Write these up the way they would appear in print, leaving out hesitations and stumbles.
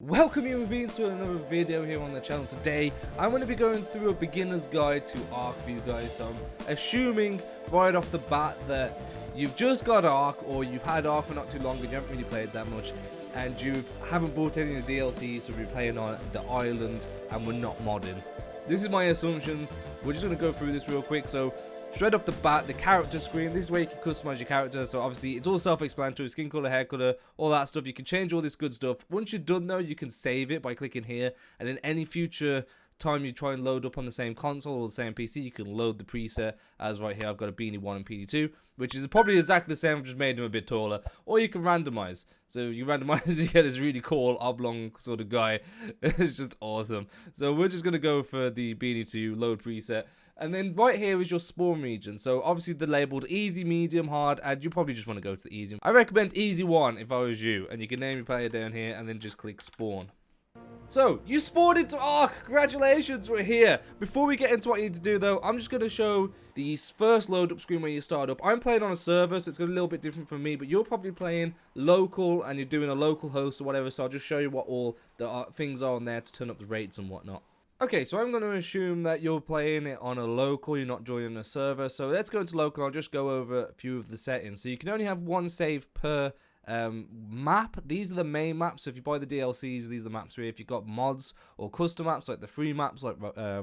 Welcome HumanBeans to another video here on the channel. Today I'm going to be going through a beginner's guide to ARK for you guys. So I'm assuming right off the bat that you've just got ARK, or you've had ARK for not too long and you haven't really played that much, and you haven't bought any of the DLCs, so we're playing on the island and we're not modding. This is my assumptions. We're just going to go through this real quick. So straight off the bat, the character screen, this is where you can customize your character. So obviously it's all self-explanatory: skin color, hair color, all that stuff. You can change all this good stuff. Once you're done though, you can save it by clicking here, and then any future time you try and load up on the same console or the same PC, you can load the preset. As right here, I've got a Beanny 1 and PD2, which is probably exactly the same. I've just made him a bit taller. Or you can randomize. So you randomize, you get this really cool oblong sort of guy. It's just awesome. So we're just gonna go for the Beanny 2 load preset. And then right here is your spawn region. So obviously they're labeled easy, medium, hard, and you probably just want to go to the easy. I recommend easy 1 if I was you. And you can name your player down here and then just click spawn. So you spawned into ARK. Congratulations, we're here. Before we get into what you need to do though, I'm just going to show the first load up screen where you start up. I'm playing on a server, so it's going to be a little bit different from me, but you're probably playing local and you're doing a local host or whatever. So I'll just show you what all the things are on there to turn up the rates and whatnot. Okay, so I'm going to assume that you're playing it on a local, you're not joining a server. So let's go into local. I'll just go over a few of the settings. So you can only have one save per map. These are the main maps. So if you buy the DLCs, these are the maps here. If you've got mods or custom maps, like the free maps like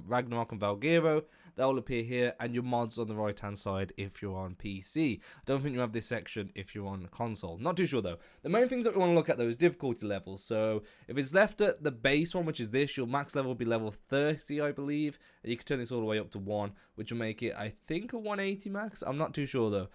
Ragnarok and Valgero, they'll appear here, and your mods on the right hand side if you're on PC. I don't think you have this section if you're on console. Not too sure though. The main things that we want to look at though is difficulty levels. So if it's left at the base one, which is this, your max level will be level 30, I believe, and you can turn this all the way up to 1, which will make it, I think, a 180 max. I'm not too sure though.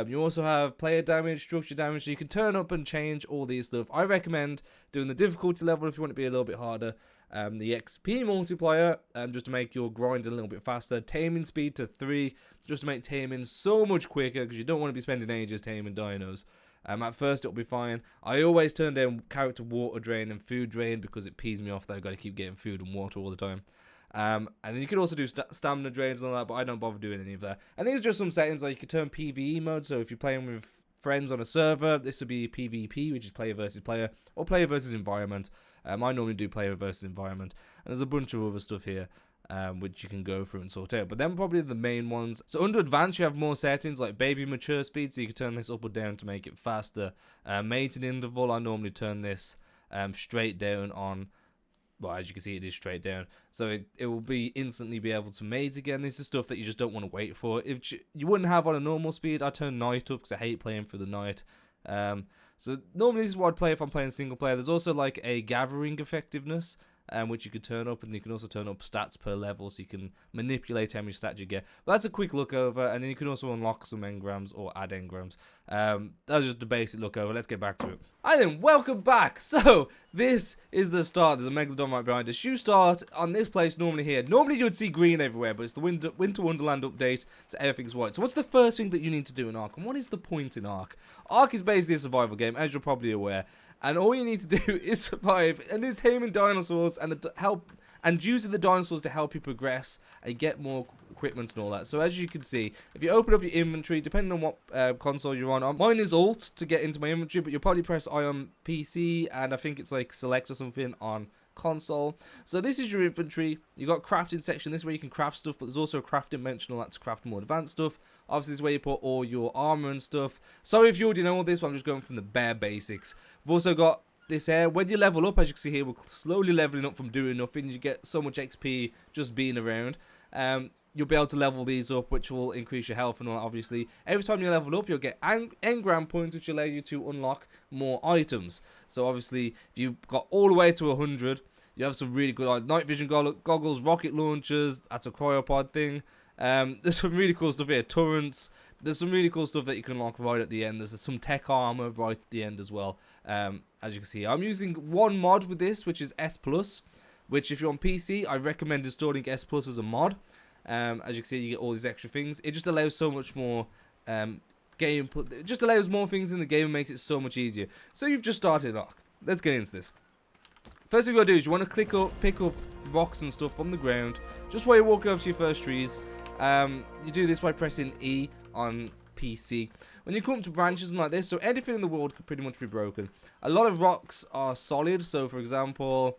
You also have player damage, structure damage, so you can turn up and change all these stuff. I recommend doing the difficulty level if you want it to be a little bit harder. The XP multiplier, just to make your grind a little bit faster. Taming speed to 3, just to make taming so much quicker, because you don't want to be spending ages taming dinos. At first it'll be fine. I always turn down character water drain and food drain because it pees me off that I've got to keep getting food and water all the time. And then you can also do stamina drains and all that, but I don't bother doing any of that. And these are just some settings. Like you can turn PvE mode, so if you're playing with friends on a server, this would be PvP, which is player versus player, or player versus environment. I normally do player versus environment, and there's a bunch of other stuff here which you can go through and sort out, but then probably the main ones. So under advanced you have more settings like baby mature speed, so you can turn this up or down to make it faster. Mating interval, I normally turn this straight down on. Well, as you can see, it is straight down, so it will be instantly be able to mate again. This is stuff that you just don't want to wait for. If you wouldn't have on a normal speed, I turn night up because I hate playing through the night. So normally this is what I'd play if I'm playing single player. There's also like a gathering effectiveness, which you could turn up, and you can also turn up stats per level, so you can manipulate how many stats you get. But that's a quick look over, and then you can also unlock some engrams or add engrams. That was just the basic look over. Let's get back to it. And then welcome back. So this is the start. There's a megalodon right behind us. You start on this place normally here. Normally you would see green everywhere, but it's the Winter Wonderland update, so everything's white. So what's the first thing that you need to do in ARK, and what is the point in ARK? ARK is basically a survival game, as you're probably aware. And all you need to do is survive, and is taming dinosaurs and using the dinosaurs to help you progress and get more equipment and all that. So as you can see, if you open up your inventory, depending on what console you're on, mine is Alt to get into my inventory, but you'll probably press I on PC, and I think it's like Select or something on console. So this is your inventory. You got crafting section. This is where you can craft stuff, but there's also a crafting mention, that's craft more advanced stuff. Obviously this is where you put all your armor and stuff. Sorry if you already know all this, but I'm just going from the bare basics. We've also got this here. When you level up, as you can see here, we're slowly leveling up from doing nothing. You get so much XP just being around. You'll be able to level these up, which will increase your health and all that, obviously. Every time you level up, you'll get engram points, which allow you to unlock more items. So obviously, if you got all the way to 100, you have some really good night vision goggles, rocket launchers. That's a cryopod thing. There's some really cool stuff here. Turrets. There's some really cool stuff that you can unlock right at the end. There's some tech armor right at the end as well. As you can see, I'm using one mod with this, which is S+, which if you're on PC, I recommend installing S+ as a mod. As you can see, you get all these extra things. It just allows so much more it just allows more things in the game and makes it so much easier. So you've just started ARK. Let's get into this. First thing you gotta do is you want to pick up rocks and stuff from the ground, just while you're walking over to your first trees. You do this by pressing E on PC. when you come up to branches like this, so anything in the world could pretty much be broken. A lot of rocks are solid, so for example,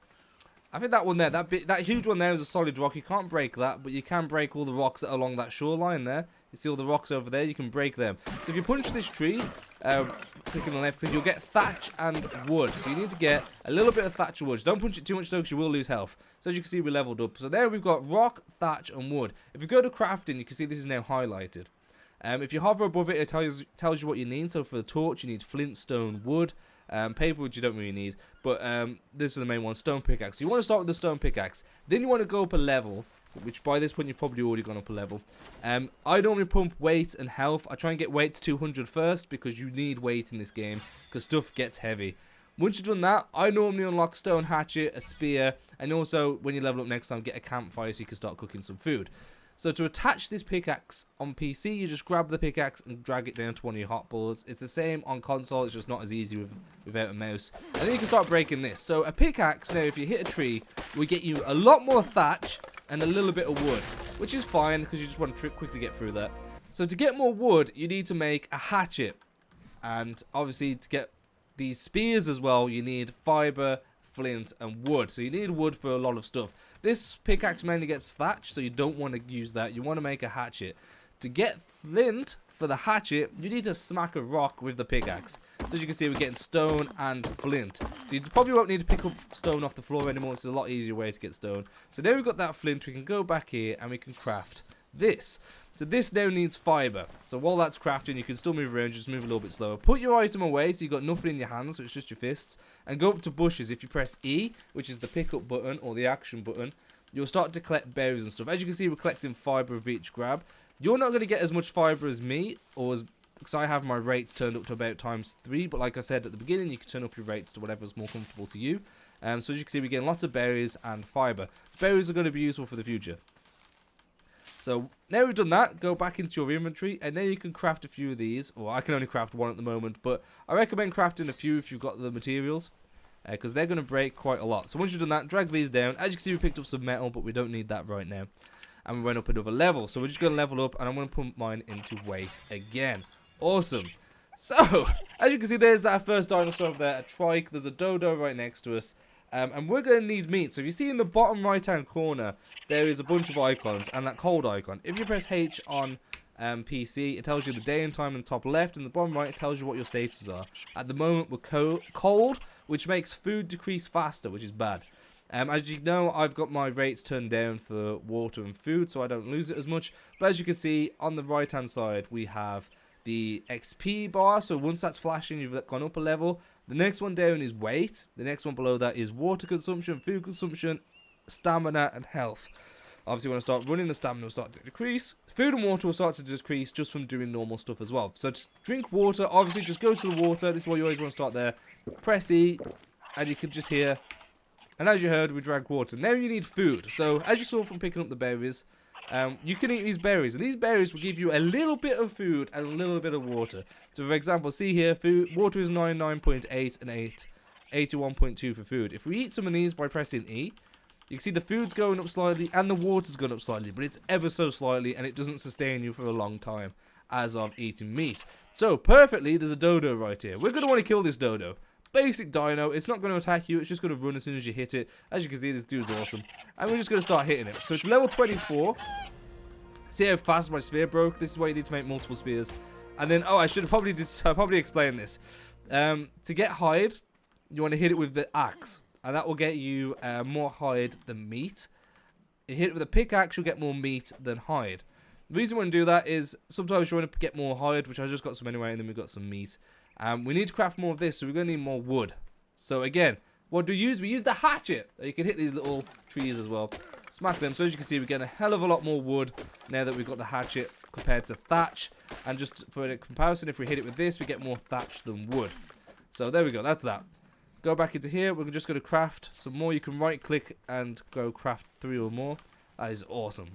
I think that one there, that huge one there is a solid rock. You can't break that, but you can break all the rocks that are along that shoreline there. You see all the rocks over there, you can break them. So if you punch this tree, click on the left click, you'll get thatch and wood. So you need to get a little bit of thatch and wood. Don't punch it too much though, because you will lose health. So as you can see, we leveled up. So there we've got rock, thatch and wood. If you go to crafting, you can see this is now highlighted. If you hover above it, it tells you what you need. So for the torch, you need flint, stone, wood. Paper, which you don't really need, but this is the main one, stone pickaxe. So you want to start with the stone pickaxe, then you want to go up a level, which by this point you've probably already gone up a level. I normally pump weight and health. I try and get weight to 200 first, because you need weight in this game, because stuff gets heavy. Once you've done that, I normally unlock stone hatchet, a spear, and also when you level up next time, get a campfire so you can start cooking some food. So to attach this pickaxe on PC, you just grab the pickaxe and drag it down to one of your hotbars. It's the same on console, it's just not as easy without a mouse. And then you can start breaking this. So a pickaxe, now if you hit a tree, will get you a lot more thatch and a little bit of wood, which is fine because you just want to quickly get through that. So to get more wood, you need to make a hatchet. And obviously to get these spears as well, you need fiber, flint and wood. So you need wood for a lot of stuff. This pickaxe mainly gets thatch, so you don't want to use that. You want to make a hatchet. To get flint for the hatchet, you need to smack a rock with the pickaxe. So as you can see, we're getting stone and flint. So you probably won't need to pick up stone off the floor anymore. It's a lot easier way to get stone. So now we've got that flint, we can go back here and we can craft this. So this now needs fiber. So while that's crafting, you can still move around, just move a little bit slower. Put your item away so you've got nothing in your hands, so it's just your fists. And go up to bushes. If you press E, which is the pickup button or the action button, you'll start to collect berries and stuff. As you can see, we're collecting fiber with each grab. You're not going to get as much fiber as me, because I have my rates turned up to about ×3. But like I said at the beginning, you can turn up your rates to whatever's more comfortable to you. So as you can see, we're getting lots of berries and fiber. Berries are going to be useful for the future. So now we've done that, go back into your inventory, and then you can craft a few of these. Or I can only craft one at the moment, but I recommend crafting a few if you've got the materials, because they're going to break quite a lot. So once you've done that, drag these down. As you can see, we picked up some metal, but we don't need that right now. And we went up another level. So we're just going to level up, and I'm going to put mine into weight again. Awesome. So, as you can see, there's that first dinosaur over there, a trike. There's a dodo right next to us. And we're going to need meat. So if you see in the bottom right hand corner, there is a bunch of icons and that cold icon. If you press H on PC, it tells you the day and time in the top left, and the bottom right, it tells you what your statuses are. At the moment, we're cold, which makes food decrease faster, which is bad. As you know, I've got my rates turned down for water and food, so I don't lose it as much. But as you can see, on the right hand side, we have the XP bar. So once that's flashing, you've gone up a level. The next one down is weight. The next one below that is water consumption, food consumption, stamina, and health. Obviously, when I start running, the stamina will start to decrease. Food and water will start to decrease just from doing normal stuff as well. So to drink water, obviously, just go to the water. This is why you always want to start there. Press E, and you can just hear. And as you heard, we drank water. Now you need food. So as you saw from picking up the berries, you can eat these berries, and these berries will give you a little bit of food and a little bit of water. So for example, see here, water is 99.8 and 81.2 for food. If we eat some of these by pressing E, you can see the food's going up slightly and the water's going up slightly, but it's ever so slightly, and it doesn't sustain you for a long time as of eating meat. So perfectly, there's a dodo right here. We're going to want to kill this dodo. Basic dino, it's not going to attack you, it's just going to run as soon as you hit it. As you can see, this dude's awesome. And we're just going to start hitting it. So it's level 24. See how fast my spear broke? This is why you need to make multiple spears. And then, oh, I should have probably explain this. To get hide, you want to hit it with the axe. And that will get you more hide than meat. You hit it with a pickaxe, you'll get more meat than hide. The reason we want to do that is sometimes you want to get more hide, which I just got some anyway, and then we've got some meat. We need to craft more of this, so we're going to need more wood. So again, what do we use? We use the hatchet. You can hit these little trees as well. Smack them. So as you can see, we're getting a hell of a lot more wood now that we've got the hatchet compared to thatch. And just for a comparison, if we hit it with this, we get more thatch than wood. So there we go. That's that. Go back into here. We're just going to craft some more. You can right click and go craft 3 or more. That is awesome.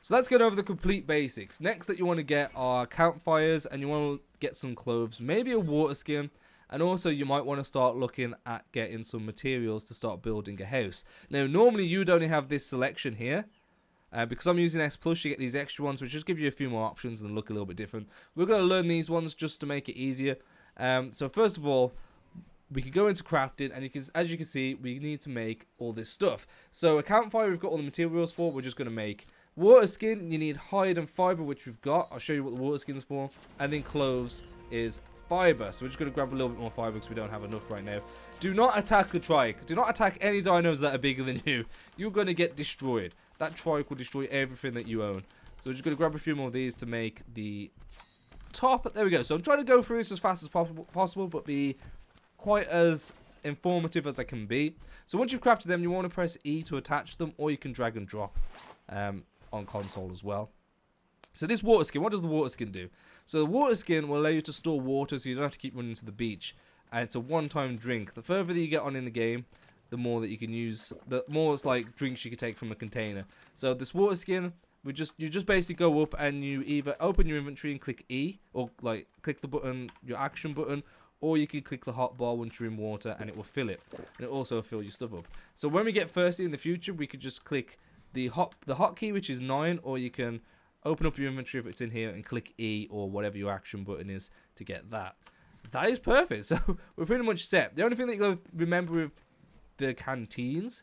So let's go over the complete basics. Next that you want to get are campfires, and you want to get some clothes, maybe a water skin, and also you might want to start looking at getting some materials to start building a house. Now normally you'd only have this selection here, Because I'm using S+, you get these extra ones, which just give you a few more options and look a little bit different. We're going to learn these ones just to make it easier. So first of all, we can go into crafting, and as you can see, we need to make all this stuff. So a campfire, we've got all the materials for. We're just going to make water skin. You need hide and fiber, which we've got. I'll show you what the water skin's for. And then clothes is fiber. So we're just going to grab a little bit more fiber because we don't have enough right now. Do not attack the trike. Do not attack any dinos that are bigger than you. You're going to get destroyed. That trike will destroy everything that you own. So we're just going to grab a few more of these to make the top. There we go. So I'm trying to go through this as fast as possible, but be quite as informative as I can be. So once you've crafted them, you want to press E to attach them, or you can drag and drop on console as well. So this water skin, what does the water skin do? So the water skin will allow you to store water, so you don't have to keep running to the beach. And it's a one-time drink. The further that you get on in the game, the more that you can use, the more it's like drinks you can take from a container. So this water skin, you just basically go up and you either open your inventory and click E, or like click the button, your action button, or you can click the hotbar once you're in water and it will fill it. And it also will fill your stuff up. So when we get thirsty in the future, we could just click the hotkey, which is 9, or you can open up your inventory if it's in here and click E or whatever your action button is to get that. That is perfect. So we're pretty much set. The only thing that you got to remember with the canteens,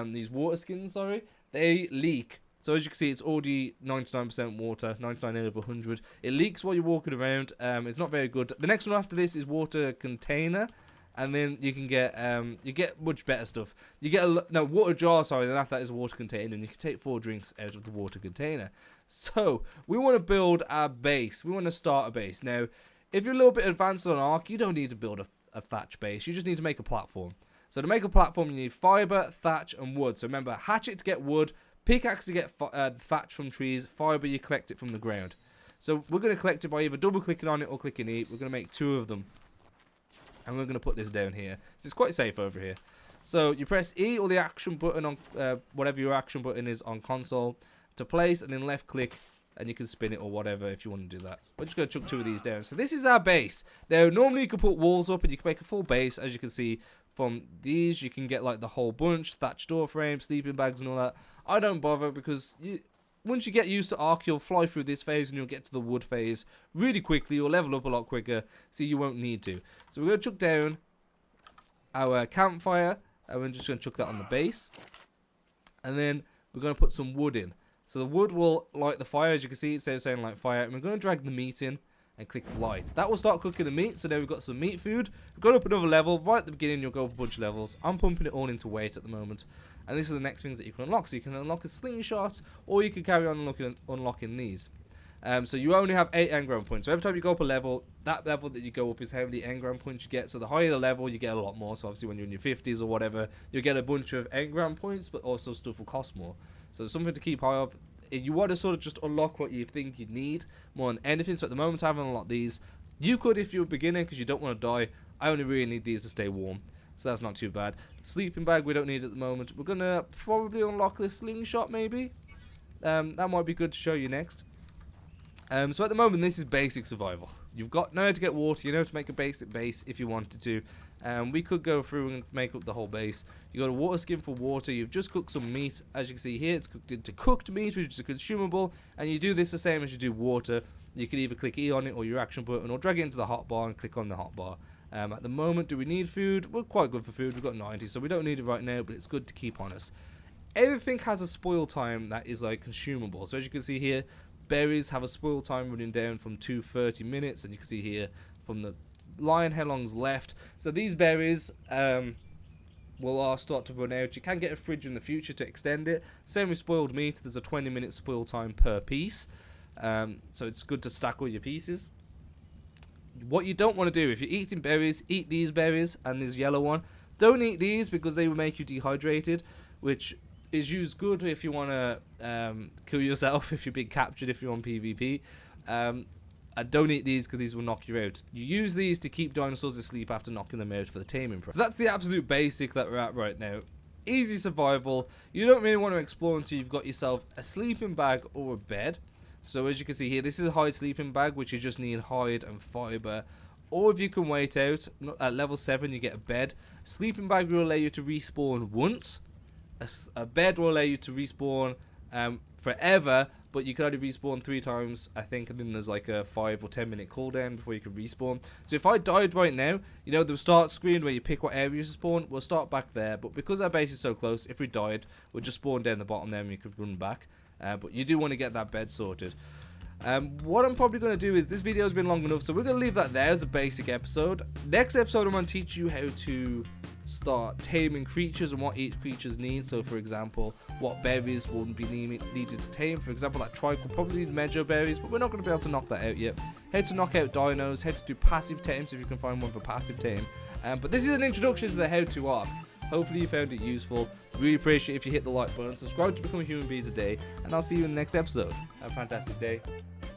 these water skins, sorry, they leak. So as you can see, it's already 99% water, 99 out of 100. It leaks while you're walking around. It's not very good. The next one after this is water container, and then you can get much better stuff. You get water jar, sorry. Then after that is water container, and you can take 4 drinks out of the water container. So we want to build our base. We want to start a base. Now, if you're a little bit advanced on ARK, you don't need to build a thatch base. You just need to make a platform. So to make a platform, you need fiber, thatch, and wood. So remember, hatchet to get wood. Pickaxe to get thatch from trees. Fiber, you collect it from the ground. So we're going to collect it by either double clicking on it or clicking E. We're going to make 2 of them. And we're going to put this down here. So it's quite safe over here. So you press E or the action button on whatever your action button is on console to place, and then left click and you can spin it or whatever if you want to do that. We're just going to chuck 2 of these down. So this is our base. Now normally you can put walls up and you can make a full base. As you can see from these, you can get like the whole bunch, thatch door frame, sleeping bags and all that. I don't bother because once you get used to ARK, you'll fly through this phase and you'll get to the wood phase really quickly. You'll level up a lot quicker, so you won't need to. So we're going to chuck down our campfire, and we're just going to chuck that on the base. And then we're going to put some wood in. So the wood will light the fire. As you can see, it's saying light fire. And we're going to drag the meat in and click light. That will start cooking the meat. So now we've got some meat food. We've gone up another level. Right at the beginning, you'll go up a bunch of levels. I'm pumping it all into weight at the moment. And these are the next things that you can unlock. So you can unlock a slingshot, or you can carry on unlocking these. So you only have 8 engram points. So every time you go up a level, that level that you go up is how many engram points you get. So the higher the level, you get a lot more. So obviously when you're in your 50s or whatever, you get a bunch of engram points, but also stuff will cost more. So something to keep high of. You want to sort of just unlock what you think you need more than anything. So at the moment I haven't unlocked these. You could if you're a beginner because you don't want to die. I only really need these to stay warm. So that's not too bad. Sleeping bag we don't need at the moment. We're going to probably unlock the slingshot maybe. That might be good to show you next. So at the moment this is basic survival. You've got know how to get water. You know how to make a basic base if you wanted to. We could go through and make up the whole base. You got a water skin for water. You've just cooked some meat. As you can see here, it's cooked into cooked meat, which is a consumable. And you do this the same as you do water. You can either click E on it or your action button, or drag it into the hotbar and click on the hotbar. At the moment, do we need food? We're quite good for food. We've got 90, so we don't need it right now, but it's good to keep on us. Everything has a spoil time that is like consumable. So as you can see here, berries have a spoil time running down from 230 minutes, and you can see here from the line how long's left. So these berries will start to run out. You can get a fridge in the future to extend it. Same with spoiled meat. There's a 20-minute spoil time per piece. So it's good to stack all your pieces. What you don't want to do, if you're eating berries, eat these berries and this yellow one. Don't eat these because they will make you dehydrated, which is used good if you want to kill yourself, if you're being captured, if you're on PvP. And don't eat these because these will knock you out. You use these to keep dinosaurs asleep after knocking them out for the taming process. So that's the absolute basic that we're at right now. Easy survival. You don't really want to explore until you've got yourself a sleeping bag or a bed. So as you can see here, this is a hide sleeping bag, which you just need hide and fiber. Or if you can wait out, at level 7 you get a bed. Sleeping bag will allow you to respawn once. A bed will allow you to respawn forever, but you can only respawn 3 times, I think, and then there's like a 5 or 10 minute cooldown before you can respawn. So if I died right now, you know, the start screen where you pick what area to spawn, we'll start back there, but because our base is so close, if we died, we'll just spawn down the bottom there and you could run back. But you do want to get that bed sorted. What I'm probably going to do is, this video has been long enough, so we're going to leave that there as a basic episode. Next episode, I'm going to teach you how to start taming creatures and what each creatures need. So for example, what berries will be needed to tame. For example, that trike will probably need mejo berries, but we're not going to be able to knock that out yet. How to knock out dinos, how to do passive tames if you can find one for passive tame. But this is an introduction to the how to ARK. Hopefully you found it useful. Really appreciate if you hit the like button, subscribe to become a human being today, and I'll see you in the next episode. Have a fantastic day.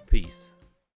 Peace.